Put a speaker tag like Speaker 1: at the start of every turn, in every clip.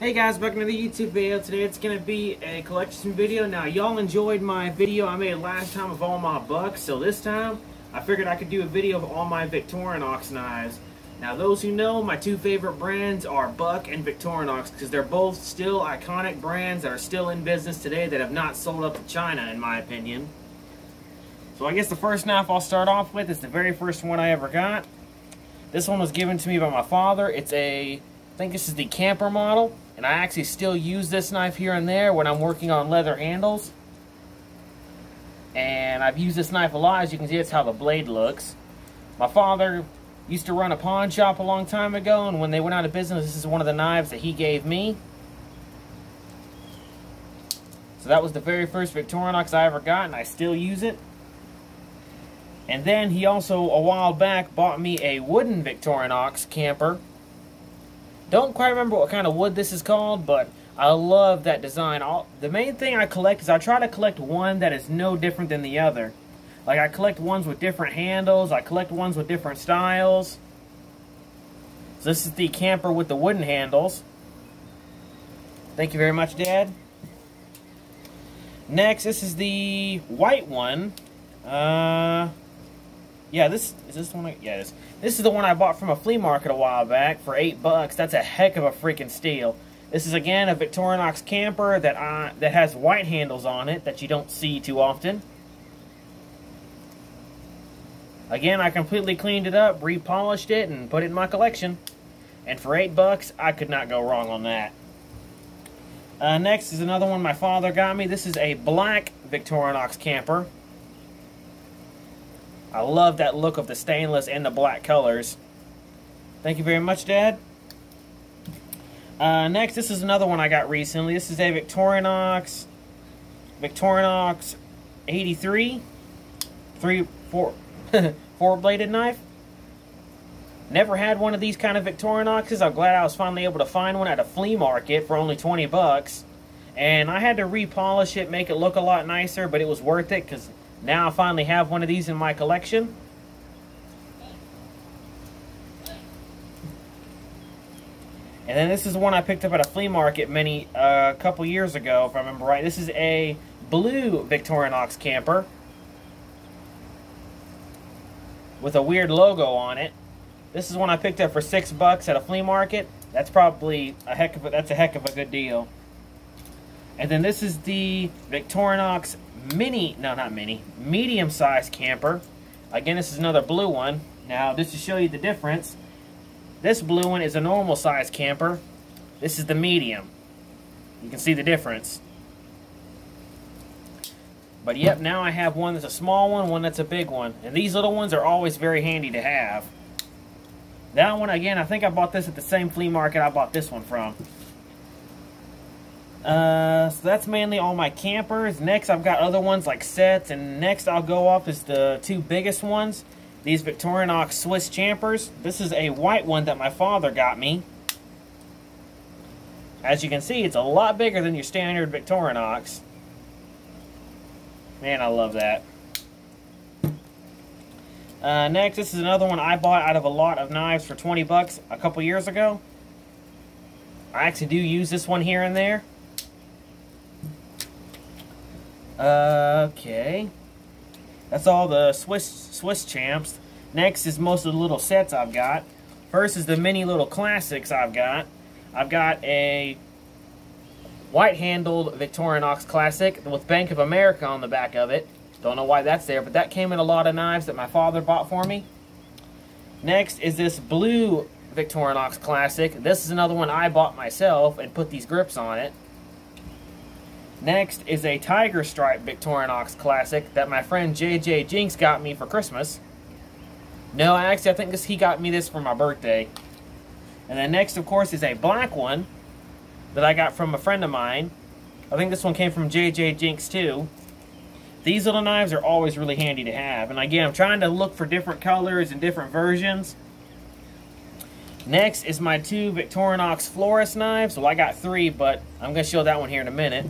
Speaker 1: Hey guys, welcome to the YouTube video. Today it's going to be a collection video. Now y'all enjoyed my video I made last time of all my bucks, so this time I figured I could do a video of all my Victorinox knives. Now those who know, my two favorite brands are Buck and Victorinox because they're both still iconic brands that are still in business today that have not sold up to China in my opinion. So I guess the first knife I'll start off with is the very first one I ever got. This one was given to me by my father. I think this is the camper model, and I actually still use this knife here and there when I'm working on leather handles. And I've used this knife a lot. As you can see, it's how the blade looks. My father used to run a pawn shop a long time ago, and when they went out of business, this is one of the knives that he gave me. So that was the very first Victorinox I ever got, and I still use it. And then he also, a while back, bought me a wooden Victorinox camper. Don't quite remember what kind of wood this is called, but I love that design. The main thing I collect is I try to collect one that is no different than the other. Like I collect ones with different handles, I collect ones with different styles. So this is the camper with the wooden handles. Thank you very much, Dad. Next, this is the white one. Yeah, is this the one? Yeah, this is the one I bought from a flea market a while back for $8. That's a heck of a freaking steal. This is again a Victorinox camper that has white handles on it that you don't see too often. Again, I completely cleaned it up, repolished it, and put it in my collection. And for $8, I could not go wrong on that. Next is another one my father got me. This is a black Victorinox camper. I love that look of the stainless and the black colors. Thank you very much, Dad. Next, this is another one I got recently. This is a Victorinox 83 four-bladed knife. Never had one of these kind of Victorinoxes. I'm glad I was finally able to find one at a flea market for only $20. And I had to repolish it, make it look a lot nicer, but it was worth it because now I finally have one of these in my collection. And then this is one I picked up at a flea market a couple years ago, if I remember right. This is a blue Victorinox camper with a weird logo on it. This is one I picked up for $6 at a flea market. That's probably a heck of a good deal. And then this is the Victorinox medium-sized camper. Again, this is another blue one. Now, just to show you the difference, this blue one is a normal-sized camper. This is the medium. You can see the difference. But yep, now I have one that's a small one that's a big one. And these little ones are always very handy to have. That one, again, I think I bought this at the same flea market I bought this one from. So that's mainly all my campers. Next, I've got other ones like sets, and next I'll go off is the two biggest ones. These Victorinox Swiss Champers. This is a white one that my father got me. As you can see, it's a lot bigger than your standard Victorinox. Man, I love that. Next, this is another one I bought out of a lot of knives for $20 a couple years ago. I actually do use this one here and there. Okay. That's all the Swiss champs. Next is most of the little sets I've got. First is the mini little classics I've got. I've got a white-handled Victorinox classic with Bank of America on the back of it. Don't know why that's there, but that came in a lot of knives that my father bought for me. Next is this blue Victorinox classic. This is another one I bought myself and put these grips on it. Next is a tiger stripe Victorinox classic that my friend JJ Jinx got me for Christmas. No, I think he got me this for my birthday. And then next, of course, is a black one that I got from a friend of mine. I think this one came from JJ Jinx too. These little knives are always really handy to have. And again, I'm trying to look for different colors and different versions. Next is my two Victorinox Florist knives. Well, I got three, but I'm going to show that one here in a minute.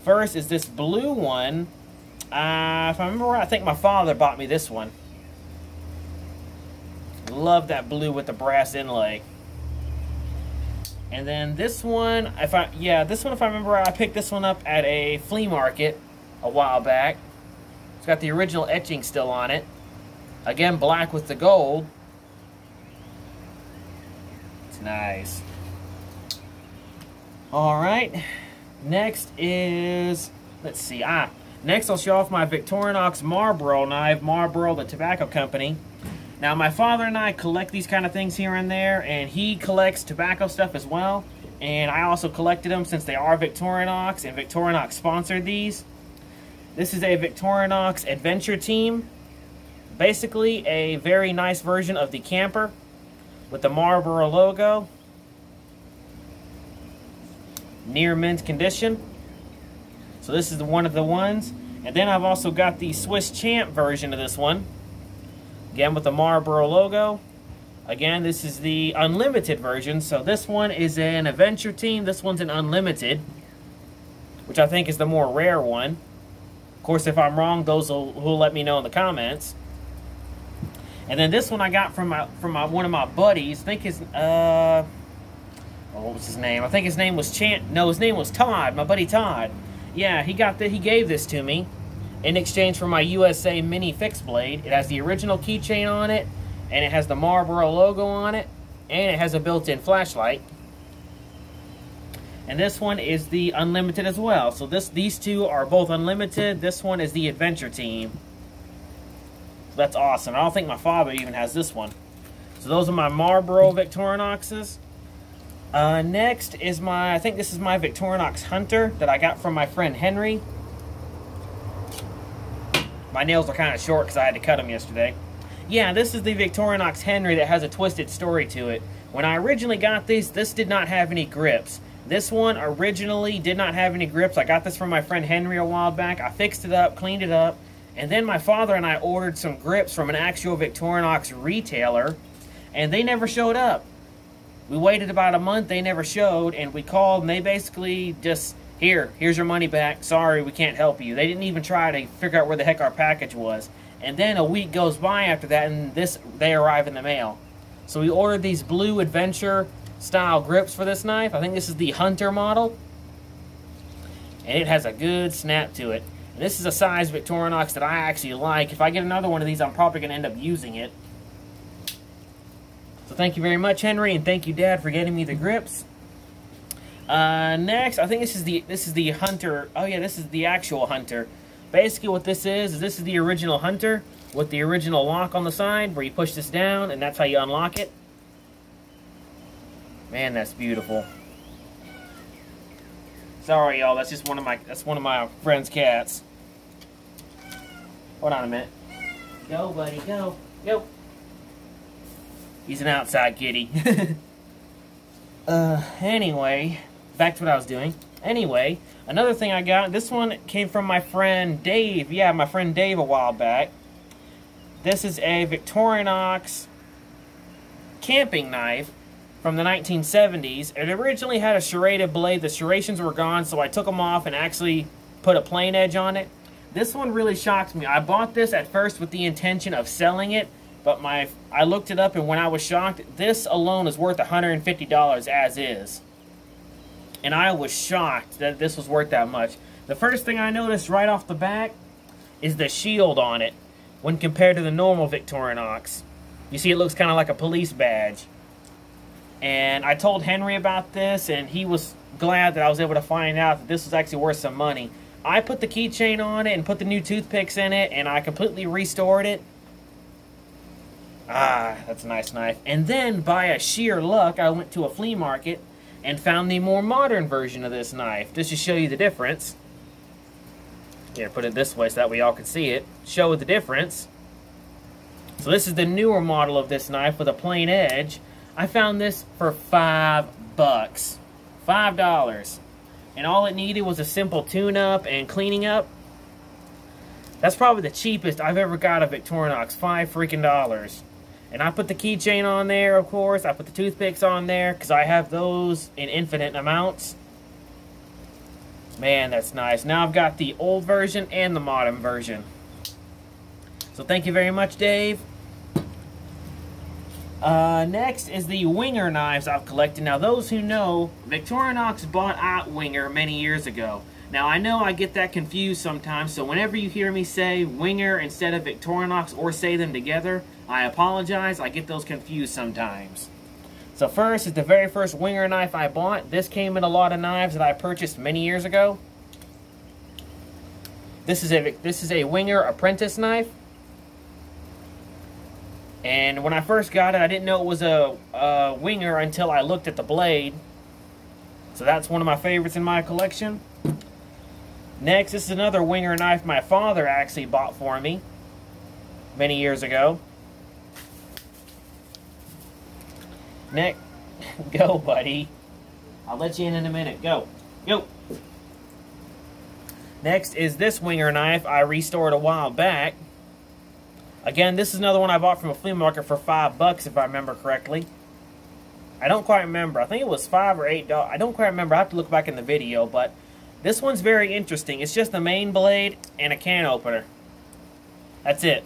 Speaker 1: First is this blue one. If I remember right, I think my father bought me this one. Love that blue with the brass inlay. And then this one, if I remember right, I picked this one up at a flea market a while back. It's got the original etching still on it. Again, black with the gold. It's nice. All right. Next is, let's see. Next I'll show off my Victorinox Marlboro knife. Marlboro, the tobacco company. Now, my father and I collect these kind of things here and there, and he collects tobacco stuff as well. And I also collected them since they are Victorinox, and Victorinox sponsored these. This is a Victorinox Adventure Team. Basically, a very nice version of the camper with the Marlboro logo. Near mint condition. So this is one of the ones. And then I've also got the Swiss Champ version of this one. Again, with the Marlboro logo. Again, this is the unlimited version. So this one is an Adventure Team. This one's an unlimited, which I think is the more rare one. Of course, if I'm wrong, those will let me know in the comments. And then this one I got from one of my buddies. I think his what was his name? I think his name was his name was Todd. My buddy Todd. Yeah, he gave this to me in exchange for my USA Mini fixed blade. It has the original keychain on it, and it has the Marlboro logo on it, and it has a built-in flashlight. And this one is the unlimited as well. So these two are both unlimited. This one is the Adventure Team. So that's awesome. I don't think my father even has this one. So those are my Marlboro Victorinoxes. Next is I think this is my Victorinox Hunter that I got from my friend Henry. My nails are kind of short because I had to cut them yesterday. Yeah, this is the Victorinox Henry that has a twisted story to it. When I originally got this did not have any grips. This one originally did not have any grips. I got this from my friend Henry a while back. I fixed it up, cleaned it up, and then my father and I ordered some grips from an actual Victorinox retailer, and they never showed up. We waited about a month, they never showed, and we called, and they basically just, here's your money back. Sorry, we can't help you. They didn't even try to figure out where the heck our package was. And then a week goes by after that, and they arrive in the mail. So we ordered these blue adventure style grips for this knife. I think this is the Hunter model. And it has a good snap to it. And this is a size Victorinox that I actually like. If I get another one of these, I'm probably going to end up using it. So thank you very much, Henry, and thank you, Dad, for getting me the grips. Next, I think this is the Hunter. Oh yeah, this is the actual Hunter. Basically what this is the original Hunter with the original lock on the side where you push this down and that's how you unlock it. Man, that's beautiful. Sorry, y'all, that's one of my friend's cats. Hold on a minute. Go, buddy, go. Go. He's an outside kitty. Anyway, back to what I was doing. Anyway, another thing I got, this one came from my friend Dave. Yeah, my friend Dave a while back. This is a Victorinox camping knife from the 1970s. It originally had a serrated blade. The serrations were gone, so I took them off and actually put a plain edge on it. This one really shocked me. I bought this at first with the intention of selling it, but I looked it up, and when I was shocked, this alone is worth $150 as is. And I was shocked that this was worth that much. The first thing I noticed right off the bat is the shield on it when compared to the normal Victorinox. You see, it looks kind of like a police badge. And I told Henry about this, and he was glad that I was able to find out that this was actually worth some money. I put the keychain on it and put the new toothpicks in it, and I completely restored it. Ah, that's a nice knife. And then, by a sheer luck, I went to a flea market and found the more modern version of this knife. Just to show you the difference. Here, put it this way so that way y'all can see it. Show the difference. So this is the newer model of this knife with a plain edge. I found this for $5. $5. And all it needed was a simple tune-up and cleaning up. That's probably the cheapest I've ever got a Victorinox. $5 freaking. And I put the keychain on there, of course. I put the toothpicks on there because I have those in infinite amounts. Man, that's nice. Now I've got the old version and the modern version. So thank you very much, Dave. Next is the Winger knives I've collected. Now, those who know, Victorinox bought out Winger many years ago. Now, I know I get that confused sometimes, so whenever you hear me say Winger instead of Victorinox or say them together, I apologize. I get those confused sometimes. So first is the very first Winger knife I bought. This came in a lot of knives that I purchased many years ago. This is a Winger apprentice knife. And when I first got it, I didn't know it was a Winger until I looked at the blade. So that's one of my favorites in my collection. Next, this is another Winger knife my father actually bought for me many years ago. Next, go, buddy. I'll let you in a minute. Go. Go. Next is this Winger knife I restored a while back. Again, this is another one I bought from a flea market for $5 if I remember correctly. I don't quite remember. I think it was $5 or $8. I don't quite remember. I have to look back in the video, but this one's very interesting. It's just the main blade and a can opener. That's it.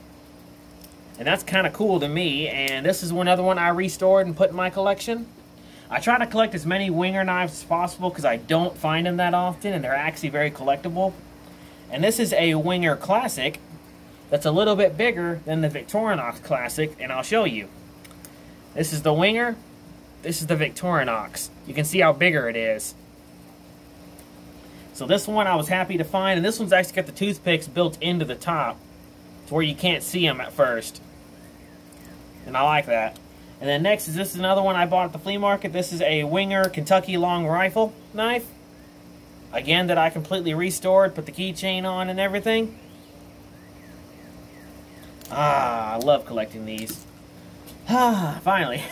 Speaker 1: And that's kind of cool to me. And this is another one I restored and put in my collection. I try to collect as many Winger knives as possible because I don't find them that often, and they're actually very collectible. And this is a Winger Classic that's a little bit bigger than the Victorinox Classic, and I'll show you. This is the Winger. This is the Victorinox. You can see how bigger it is. So this one I was happy to find, and this one's actually got the toothpicks built into the top to where you can't see them at first. And I like that. And then next is this is another one I bought at the flea market. This is a Winger Kentucky long rifle knife. Again, that I completely restored, put the keychain on and everything. Ah, I love collecting these. Ah, finally.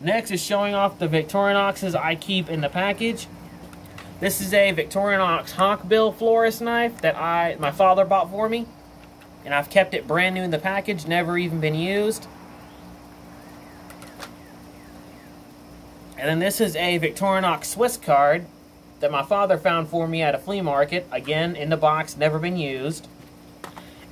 Speaker 1: Next is showing off the Victorinoxes I keep in the package. This is a Victorinox Hawkbill florist knife that my father bought for me. And I've kept it brand new in the package, never even been used. And then this is a Victorinox Swiss card that my father found for me at a flea market. Again, in the box, never been used.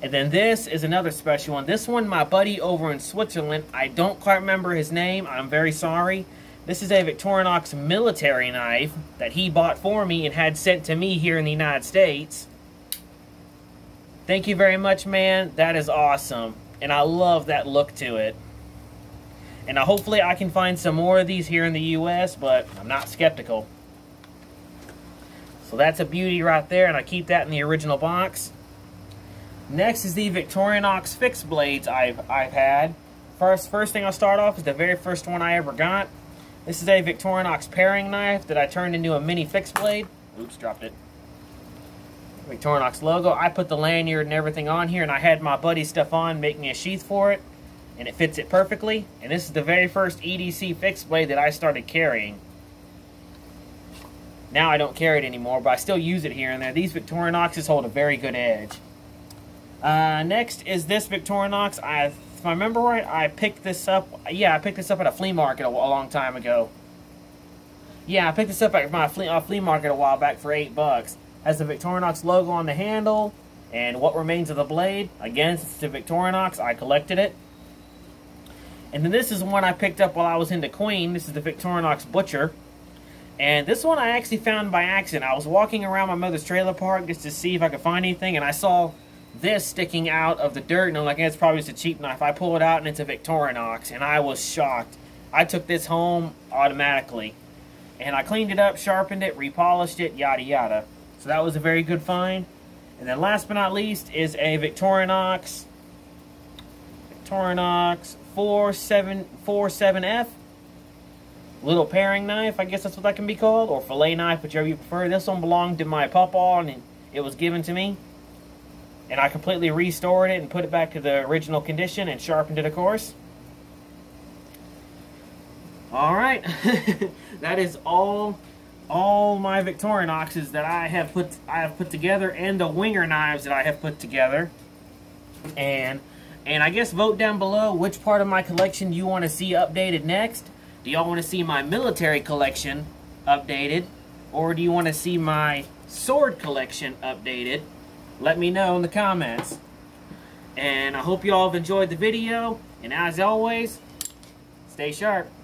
Speaker 1: And then this is another special one. This one, my buddy over in Switzerland, I don't quite remember his name. I'm very sorry. This is a Victorinox military knife that he bought for me and had sent to me here in the United States. Thank you very much, man. That is awesome. And I love that look to it. And hopefully I can find some more of these here in the U.S., but I'm not skeptical. So that's a beauty right there, and I keep that in the original box. Next is the Victorinox fixed blades I've had. First thing I'll start off is the very first one I ever got. This is a Victorinox paring knife that I turned into a mini fixed blade. Oops, dropped it. Victorinox logo. I put the lanyard and everything on here, and I had my buddy's stuff on, making a sheath for it, and it fits it perfectly. And this is the very first EDC fixed blade that I started carrying. Now I don't carry it anymore, but I still use it here and there. These Victorinoxes hold a very good edge. Next is this Victorinox. If I remember right, I picked this up. Yeah, I picked this up at a flea market a long time ago. Yeah, I picked this up at my flea market a while back for $8. Has the Victorinox logo on the handle and what remains of the blade. Again, it's the Victorinox. I collected it. And then this is one I picked up while I was into Queen. This is the Victorinox Butcher. And this one I actually found by accident. I was walking around my mother's trailer park just to see if I could find anything, and I saw this sticking out of the dirt, and I'm like, it's probably just a cheap knife. I pull it out, and it's a Victorinox, and I was shocked. I took this home automatically, and I cleaned it up, sharpened it, repolished it, yada yada. So that was a very good find. And then last but not least is a Victorinox 47F. Little paring knife, I guess that's what that can be called, or fillet knife, whichever you prefer. This one belonged to my pawpaw, and it was given to me. And I completely restored it and put it back to the original condition and sharpened it, of course. Alright, that is all my Victorinoxes that I have put together, and the Winger knives that I have put together. And I guess vote down below which part of my collection you want to see updated next. Do y'all want to see my military collection updated? Or do you want to see my sword collection updated? Let me know in the comments. And I hope you all have enjoyed the video. And as always, stay Stay sharp.